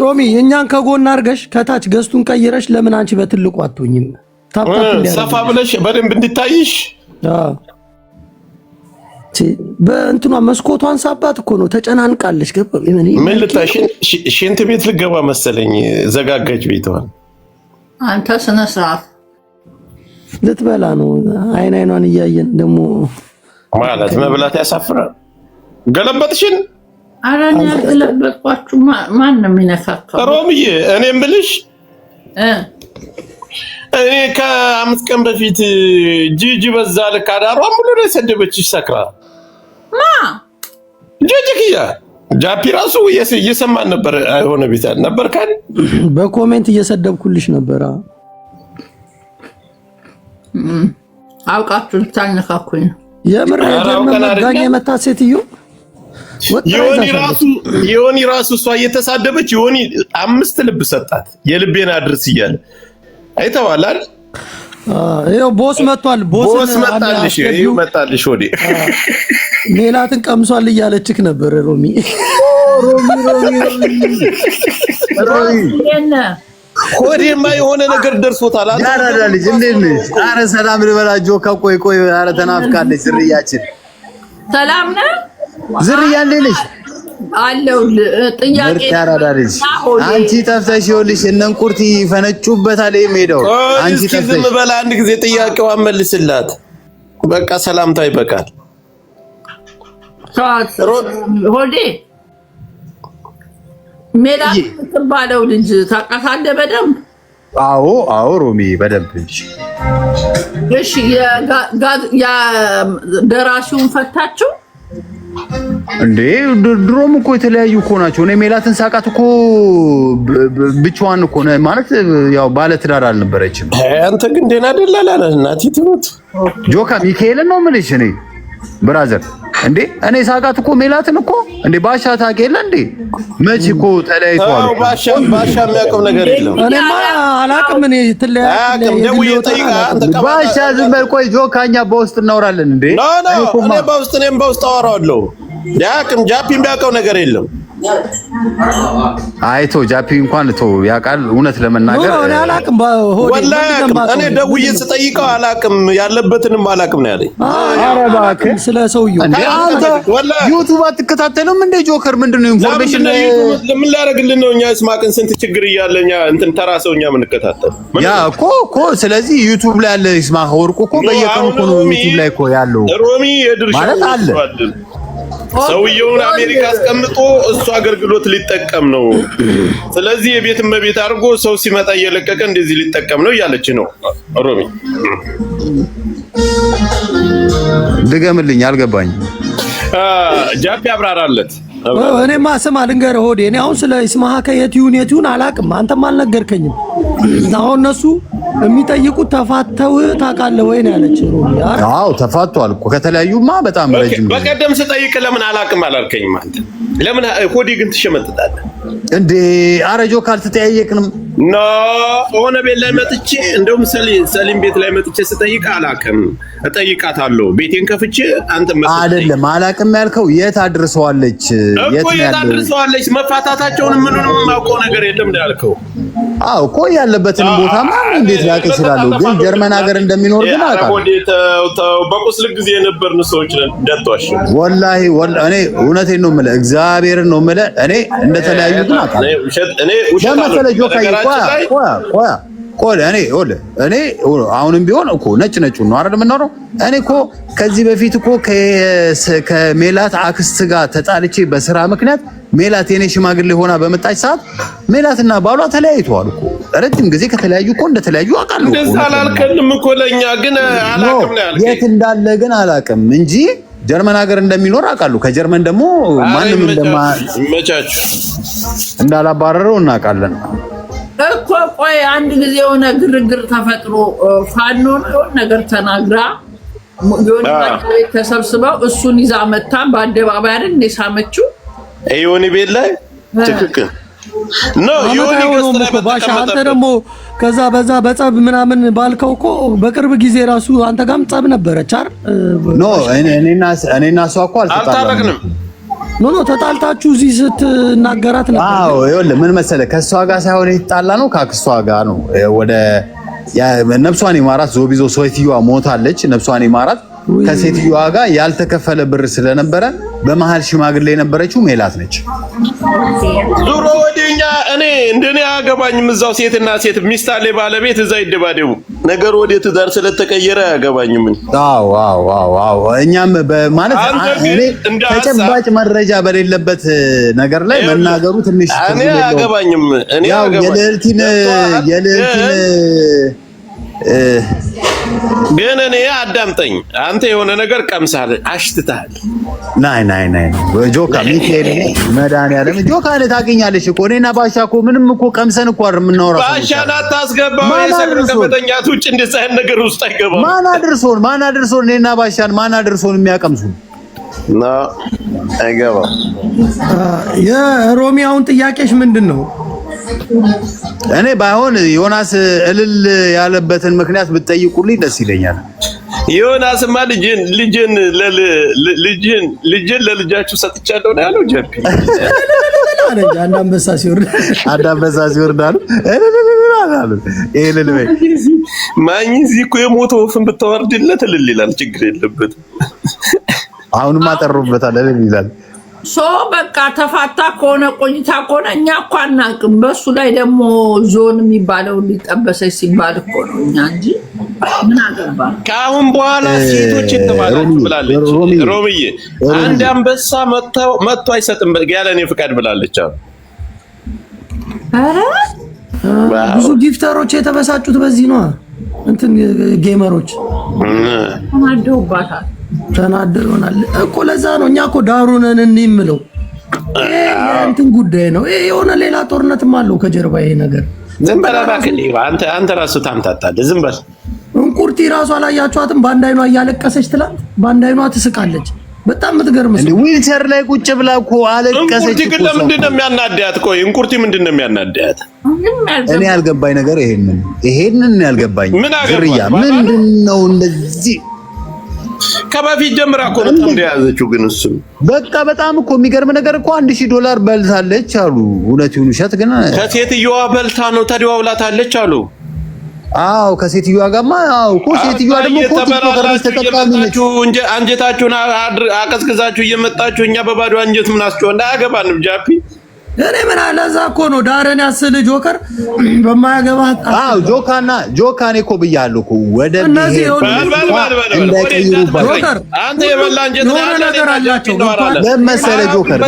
ሮሚ እኛን ከጎን አድርገሽ ከታች ገዝቱን ቀይረሽ ለምን አንቺ በትልቁ አትሆኝም? ሰፋ ብለሽ በደንብ እንድታይሽ በእንትኗ መስኮቷን ሳባት እኮ ነው ተጨናንቃለች። ገባ ምን ልታሽን ሽንት ቤት ልገባ መሰለኝ ዘጋጋች ቤቷን። አንተ ስነ ስርዓት ልትበላ ነው። አይኗን እያየን ደግሞ ማለት መብላት ያሳፍራል። ገለበጥሽን አራኛ ገለበጥኳችሁ። ማን ነው የሚነካካው? ሮምዬ እኔ እምልሽ እኔ ከ5 ቀን በፊት ጂጂ በዛ ልክ አዳሯን ሙሉ ነው የሰደበችሽ ሰክራ። ጂጂክያ ጃፒ ራሱ እየሰማን ነበር። አይሆነ ቤት ነበር ካል በኮሜንት እየሰደብኩልሽ ነበር። አውቃችሁ ልታነካኩኝ ነው። የምር ጋኛ የመታት ሴትዮ ዮኒ ራሱ እሷ እየተሳደበች ዮኒ 5 ልብ ሰጣት። የልቤን አድርስ እያለ አይተዋል አይደል? ይኸው ቦስ መጥቷል። ቦስ መጣልሽ፣ ይኸው መጣልሽ። ወዴ ሜላትን ቀምሷል እያለችክ ነበር ሮሚ። ሆዴማ የሆነ ነገር ደርሶታል። ያራዳልሽ እንዴት ነሽ? ኧረ ሰላም ልበላጆ ከቆይ ኧረ ተናፍቃለች። ዝርያችን ሰላም ነው። ዝርያ እንዴት ነሽ? አለው ጥያቄ ያራዳልሽ። አንቺ ጠፍተሽ ይኸውልሽ እነ እንቁርቲ ፈነጩበታል የሚሄደው አንቺ ጠፍተሽ። ዝም በላ አንድ ጊዜ ጥያቄዋን መልስላት። በቃ ሰላምታ ይበቃል። ሆዴ ሜላት የምትባለው ልጅ ታውቃታለህ በደንብ? አዎ ሮሚ በደንብ እንጂ። እሺ ደራሲውን ፈታችሁ እንዴ? ድሮም እኮ የተለያዩ እኮ ናቸው። እኔ ሜላትን ሳቃት እኮ ብቻዋን እኮ ነው ማለት ያው ባለ ትዳር አልነበረችም። አንተ ግን ደህና አይደል? እናቴ ትሙት ጆካ ሚካኤልን ነው የምልሽ እኔ ብራዘር። እንዴ እኔ ሳቃት እኮ ሜላትን እኮ እንዴ ባሻ ታውቂያለህ እንዴ? መች እኮ ተለያይቷል። ባሻ የሚያውቀው ነገር የለም። እኔማ አላውቅም። እኔ አያውቅም። ደውዬ ጠይቃ ባሻ ዝም በል። ቆይ ጆካ እኛ በውስጥ እናወራለን እንዴ? እኔ በውስጥ አወራዋለሁ። ያውቅም ጃፒ የሚያውቀው ነገር የለም። አይቶ ጃፒ እንኳን ቶ ያውቃል። እውነት ለመናገር እኔ አላውቅም። እኔ ደውዬ ስጠይቀው አላውቅም፣ ያለበትንም አላውቅም ነው ያለኝ። ኧረ እባክህ ስለ ሰውዬው አንተ ዩቲዩብ አትከታተልም እንደ ጆከር? ምንድነው ኢንፎርሜሽን ምን ሊያደርግልን ነው? እኛ ስማቅን ስንት ችግር እያለኛ እንትን ተራ ሰውኛ የምንከታተል ያ እኮ ስለዚህ ዩቲዩብ ላይ ያለ ይስማ ወርቁ እኮ በየቀኑ እኮ ነው ዩቲዩብ ላይ እኮ ያለው ሮሚ የድርሻ ማለት አለ። ሰውየውን አሜሪካ አስቀምጦ እሱ አገልግሎት ሊጠቀም ነው። ስለዚህ የቤት እመቤት አድርጎ ሰው ሲመጣ እየለቀቀ እንደዚህ ሊጠቀም ነው እያለች ነው ሮሚ። ድገምልኝ፣ አልገባኝም። ጃፒ አብራራለት። እኔማ ስማ ልንገርህ ሆዴ እኔ አሁን ስለ ይስማሃከ የት ይሁን አላውቅም አንተም አልነገርከኝም አሁን እነሱ የሚጠይቁት ተፋተው ታውቃለህ ወይ ነው ያለች ሮሚ አዎ ተፋቷል እኮ ከተለያዩማ በጣም ረጅም በቀደም ስጠይቅ ለምን አላውቅም አላልከኝም አንተ ለምን ሆዴ ግን ትሸመጥጣለህ እንዴ አረጆ ካልተጠያየቅንም ኖ ሆነ ቤት ላይ መጥቼ እንደውም ሰሊም ቤት ላይ መጥቼ ስጠይቅ አላውቅም እጠይቃታለሁ ቤቴን ከፍቼ አንተ መጥተህ አይደለም አላውቅም ያልከው የት አድርሰዋለች የት አድርሰዋለች መፋታታቸውን ምንንም ማውቀው ነገር የለም ያልከው አዎ እኮ ያለበትን ቦታማ እንዴት ላውቅ እችላለሁ ግን ጀርመን ሀገር እንደሚኖር ግን አውቃለሁ በቁስል ጊዜ የነበርን ሰዎች ነን እንዳትዋሽ ወላሂ እኔ እውነቴን ነው የምልህ እግዚአብሔርን ነው የምልህ እኔ እንደተለያዩ ግን አውቃለሁ እኔ ውሸት ለምሳሌ ጆካይ ቆይ እኔ አሁንም ቢሆን እኮ ነጭ ነው አይደል የምናወራው እኔ እኮ ከዚህ በፊት እኮ ከሜላት አክስት ጋር ተጣልቼ በስራ ምክንያት ሜላት የኔ ሽማግሌ ሆና በመጣች ሰዓት ሜላትና ባሏ ተለያይተዋል እኮ ረጅም ጊዜ ከተለያዩ እኮ እንደተለያዩ አውቃለሁ እንደዛ አላልከንም እኮ ለኛ ግን አላውቅም ነው ያልከኝ የት እንዳለ ግን አላውቅም እንጂ ጀርመን ሀገር እንደሚኖር አውቃለሁ ከጀርመን ደግሞ ማንም እንዳላባረረው እናውቃለን እኮ ቆይ አንድ ጊዜ የሆነ ግርግር ተፈጥሮ ፋኖ ነው ነገር ተናግራ ዮኒ ቤት ተሰብስበው እሱን ይዛ መጣ በአደባባይ አይደል እንደሳመችው ዮኒ ቤት ላይ ትክክል ነው ዮኒ ገስት ባሻ አንተ ደግሞ ከዛ በዛ በጸብ ምናምን ባልከው እኮ በቅርብ ጊዜ ራሱ አንተ ጋርም ጸብ ነበረች አይደል ኖ እኔና እሷ እኮ አልተጣላንም ኖ ተጣልታችሁ እዚህ ስትናገራት ነበር አዎ ይኸውልህ ምን መሰለህ ከሷ ጋር ሳይሆን የተጣላ ነው ካክሷ ጋር ነው ወደ ነፍሷን ይማራት ዞቢዞ ሶይቲዋ ሞታለች ነፍሷን ይማራት ከሴትዮዋ ጋር ያልተከፈለ ብር ስለነበረ በመሃል ሽማግሌ የነበረችው ሜላት ነች ዙሮ ወዲኛ እኔ እንደኔ አያገባኝም እዛው ሴትና ሴት ሚስት አለ ባለቤት እዛ ይደባደቡ ነገር ወደ ትዳር ስለተቀየረ አያገባኝም አዎ እኛም በማለት እኔ ተጨባጭ መረጃ በሌለበት ነገር ላይ መናገሩ ትንሽ እኔ አያገባኝም እኔ የልዕልቲን ግን እኔ አዳምጠኝ አንተ የሆነ ነገር ቀምሳል አሽትታል ናይ ጆካ ሚካኤል መድኃኒዓለም ጆካ ላይ ታገኛለሽ እኮ እኔና ባሻ እኮ ምንም እኮ ቀምሰን እኮ አይደል የምናወራው ባሻን አታስገባው የሰብር ከበተኛት ውጭ እንደዛ አይነት ነገር ውስጥ አይገባም ማን አድርሶን እኔና ባሻን ማን አድርሶን የሚያቀምሱን ና አይገባም የሮሚያውን ጥያቄሽ ምንድነው እኔ ባይሆን ዮናስ እልል ያለበትን ምክንያት ብትጠይቁልኝ ደስ ይለኛል ዮናስማ ልጅን ለልጃችሁ ሰጥቻለሁ ነው ያለው ጀፒ አንዳንበሳ ሲወርድ አሉ እልል በይ ማኝ እዚህ እኮ የሞተው ወፍን ብታወርድለት እልል ይላል ችግር የለበትም አሁንማ ጠሩበታል እልል ይላል በቃ ተፋታ ከሆነ ቆይታ ከሆነ እኛ እኮ አናውቅም በሱ ላይ ደግሞ ዞን የሚባለው ሊጠበሰች ሲባል እኮ ነው እኛ እንጂ ምን አገባ ከአሁን በኋላ ሴቶች ተባላችሁ ብላለች ሮሚዬ አንድ አንበሳ መጥቶ አይሰጥም ያለኔ ፍቃድ ብላለች አረ ብዙ ጊፍተሮች የተበሳጩት በዚህ ነው እንትን ጌመሮች ማደውባታል ተናደር ይሆናል እኮ ለዛ ነው እኛ እኮ ዳሩነን እንምለው እንትን ጉዳይ ነው የሆነ ሌላ ጦርነትም አለው ከጀርባ ይሄ ነገር ዝም በል እባክህ አንተ ራስህ ታምታታለህ ዝም በል እንቁርቲ ራሷ አላያችኋትም ባንድ አይኗ እያለቀሰች ትላንት ባንድ አይኗ ትስቃለች በጣም የምትገርም እንዴ ዊልቸር ላይ ቁጭ ብላ እኮ አለቀሰች እንቁርቲ ግን ለምንድን ነው የሚያናድያት ቆይ እንቁርቲ ምንድን ነው የሚያናድያት እኔ ያልገባኝ ነገር ይሄንን ያልገባኝ ዝርያ ምንድን ነው እንደዚህ ከበፊት ጀምራ እኮ ነው እንደያዘችው ግን እሱ በቃ በጣም እኮ የሚገርም ነገር እኮ $1000 በልታለች አሉ እውነት ይሁን ውሸት ግን ከሴትዮዋ በልታ ነው ተደዋውላታለች አሉ አዎ ከሴትዮዋ ጋርማ አዎ እኮ ሴትዮዋ ደግሞ እኮ ተጠቃሚ ነች አንጀታችሁን አቀዝቅዛችሁ እየመጣችሁ እኛ በባዶ አንጀት ምን አስጮህ እንዳያገባንም ጃፒ እኔ ምን አለ እዛ እኮ ነው ዳረን ያስል ጆከር በማያገባ አዎ ጆካኔ እኮ ብያለሁ እኮ ወደ ጆከር አንተ የበላ አንጀት ነገር አላቸው ለመሰለ ጆከር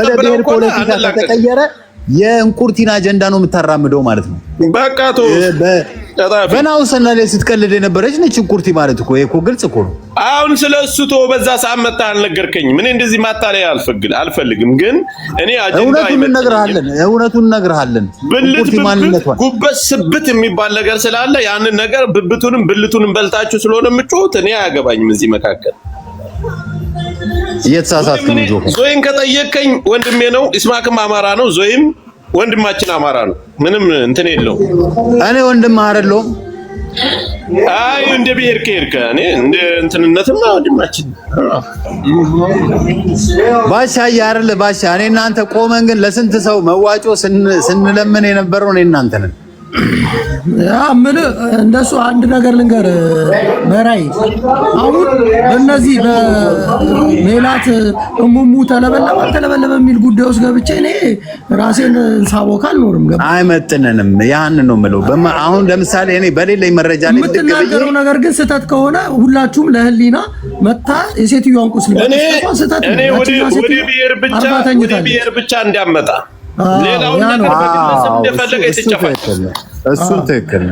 ወደ ብሔር ፖለቲካ ከተቀየረ የእንቁርቲን አጀንዳ ነው የምታራምደው ማለት ነው። በቃ ቶ በናውሰና ላይ ስትቀልድ የነበረች ነች እንቁርቲ ማለት እኮ ይሄ እኮ ግልጽ እኮ ነው። አሁን ስለሱ ቶ በዛ ሰዓት መጣ አልነገርከኝም። እኔ እንደዚህ ማታለያ አልፈልግም፣ ግን እኔ አጀንዳ እውነቱን እነግርሃለን። እንቁርቲ ማንነቷን ጉበት ስብት የሚባል ነገር ስላለ ያንን ነገር ብብቱንም ብልቱንም በልታችሁ ስለሆነ የምትጮት እኔ አያገባኝም። እዚህ መካከል እየተሳሳትክ ነው ጆኮ። ዞይን ከጠየቀኝ ወንድሜ ነው፣ ኢስማክም አማራ ነው፣ ዞይም ወንድማችን አማራ ነው። ምንም እንትን የለው። እኔ ወንድም አይደለሁም። አይ እንደ ብሔር ከሄድከ እኔ እንደ እንትንነትማ ወንድማችን ባሻ ያርለ ባሻ እኔ እናንተ ቆመን ግን ለስንት ሰው መዋጮ ስንለምን የነበረው እኔ እናንተ ነን። ምን እንደሱ አንድ ነገር ልንገር መራይ አሁን በእነዚህ በሜላት እሙሙ ተለበለበ የሚል ጉዳይ ውስጥ ገብቼ እኔ ራሴን ሳቦካ አልኖርም። ገባ አይመጥነንም። ያን ነው የምለው። አሁን ለምሳሌ እኔ በሌለኝ መረጃ ላይ የምትናገረው ነገር ግን ስህተት ከሆነ ሁላችሁም ለህሊና መታ የሴትዮዋን ቁስል ስህተት እኔ ወደ ብሔር ብቻ እንዲያመጣ ሌላውን ነገር በግለሰብ እንደፈለገ የተጨፋጭ እሱን ትክክል